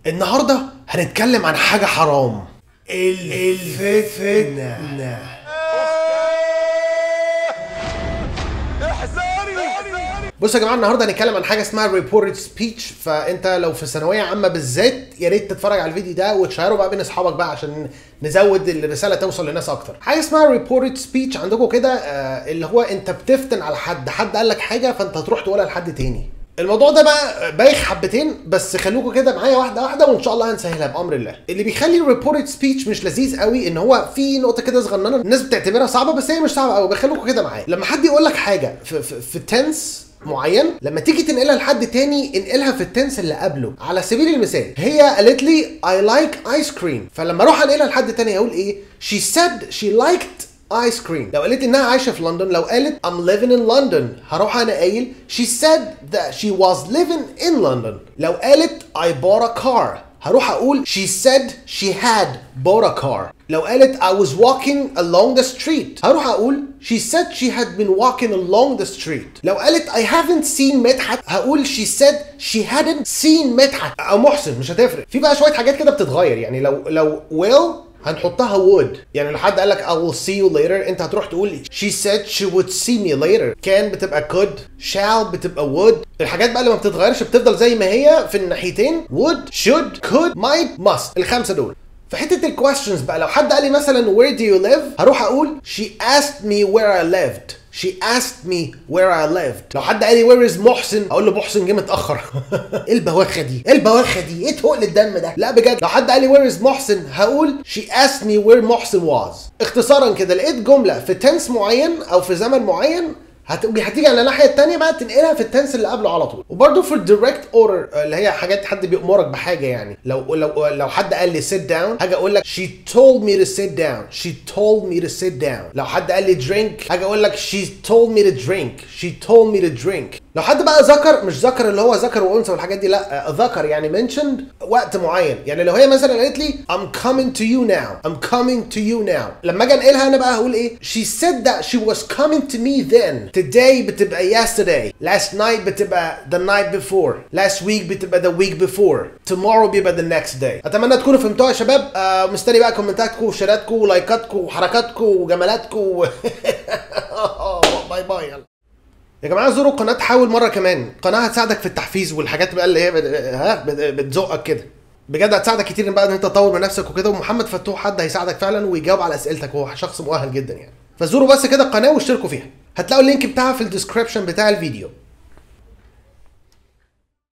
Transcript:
النهارده هنتكلم عن حاجة حرام، الفتنة. بصوا يا جماعه، النهارده هنتكلم عن حاجه اسمها ريبورتد سبيتش. فانت لو في ثانويه عامه بالذات يا ريت تتفرج على الفيديو ده وتشيره بقى بين اصحابك بقى عشان نزود الرساله توصل لناس اكتر. حاجه اسمها ريبورتد سبيتش عندكم كده، اللي هو انت بتفتن على حد قال لك حاجه فانت هتروح تقولها لحد تاني. الموضوع ده بقى بايخ حبتين، بس خلوكوا كده معايا واحده واحده وان شاء الله هنسهلها بامر الله. اللي بيخلي الريبورتد سبيتش مش لذيذ قوي ان هو في نقطه كده صغننه الناس بتعتبرها صعبه، بس هي مش صعبه قوي. بخلوكوا كده معايا لما حد يقول لك حاجه في تنس معين، لما تيجي تنقلها لحد تاني انقلها في التنس اللي قبله. على سبيل المثال هي قالت لي I like ice cream، فلما اروح انقلها لحد تاني هقول ايه؟ She said she liked ice cream. لو قالت انها عايشه في لندن، لو قالت I'm living in London هروح انا قايل she said that she was living in London. لو قالت I bought a car هروح اقول she said she had bought a car. لو قالت I was walking along the street هروح اقول she said she had been walking along the street. لو قالت I haven't seen مدحت هقول she said she hadn't seen مدحت او محسن. مش هتفرق. في بقى شويه حاجات كده بتتغير، يعني لو will هنحطها would. يعني لو حد قالك I will see you later انت هتروح تقول she said she would see me later. كان بتبقى could، shall بتبقى would. الحاجات بقى اللي ما بتتغيرش بتفضل زي ما هي في الناحيتين would should could might must، الخمسه دول. في حته الكويستشنز بقى، لو حد قال لي مثلا where do you live هروح اقول she asked me where I lived. She asked me where I lived. لو حد قال لي where is محسن هقول له محسن جه متاخر. ايه البواخه دي؟ ايه البواخه دي؟ ايه تقل الدم ده؟ لا بجد، لو حد قال لي where is محسن هقول she asked me where محسن was. اختصارا كده لقيت جمله في تنس معين او في زمن معين هتيجي على الناحيه الثانيه بقى تنقلها في التنس اللي قبله على طول. وبرده في الدايركت اوردر اللي هي حاجات حد بيأمرك بحاجه، يعني لو حد قال لي sit down هاجي اقول لك she told me to sit down. She told me to sit down. لو حد قال لي drink هاجي اقول لك she told me to drink. She told me to drink. لو حد بقى ذكر، مش ذكر اللي هو ذكر وانثى والحاجات دي، لا ذكر يعني mentioned وقت معين. يعني لو هي مثلا قالت لي I'm coming to you now. I'm coming to you now. لما اجي انقلها انا بقى هقول ايه؟ She said that she was coming to me then. Today بتبقى yesterday. Last night بتبقى the night before. Last week بتبقى the week before. Tomorrow بيبقى the next day. اتمنى تكونوا فهمتوها يا شباب. مستني بقى كومنتاتكم وشيراتكم ولايكاتكم وحركاتكم وجمالاتكم. باي باي. يا جماعه زوروا القناه، تحاول مره كمان. القناه هتساعدك في التحفيز والحاجات بقى اللي هي بتزقك كده. بجد هتساعدك كتير بقى ان انت تطور من نفسك وكده. ومحمد فتوح حد هيساعدك فعلا ويجاوب على اسئلتك، هو شخص مؤهل جدا يعني. فزوروا بس كده القناه واشتركوا فيها، هتلاقوا اللينك بتاعها في الديسكريبشن بتاع الفيديو.